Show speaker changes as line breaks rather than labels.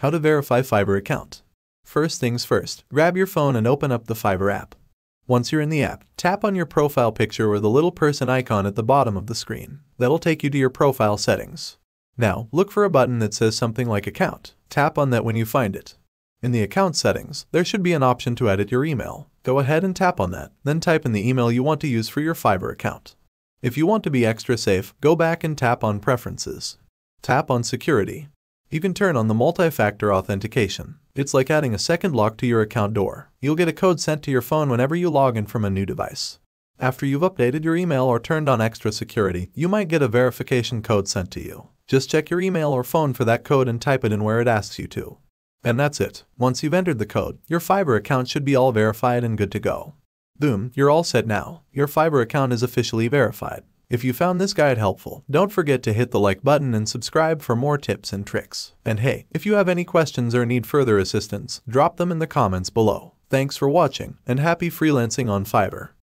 How to verify Fiverr account. First things first, grab your phone and open up the Fiverr app. Once you're in the app, tap on your profile picture or the little person icon at the bottom of the screen. That'll take you to your profile settings. Now, look for a button that says something like Account. Tap on that when you find it. In the account settings, there should be an option to edit your email. Go ahead and tap on that, then type in the email you want to use for your Fiverr account. If you want to be extra safe, go back and tap on Preferences. Tap on Security. You can turn on the multi-factor authentication. It's like adding a second lock to your account door. You'll get a code sent to your phone whenever you log in from a new device. After you've updated your email or turned on extra security, you might get a verification code sent to you. Just check your email or phone for that code and type it in where it asks you to. And that's it. Once you've entered the code, your Fiverr account should be all verified and good to go. Boom, you're all set now. Your Fiverr account is officially verified. If you found this guide helpful, don't forget to hit the like button and subscribe for more tips and tricks. And hey, if you have any questions or need further assistance, drop them in the comments below. Thanks for watching, and happy freelancing on Fiverr.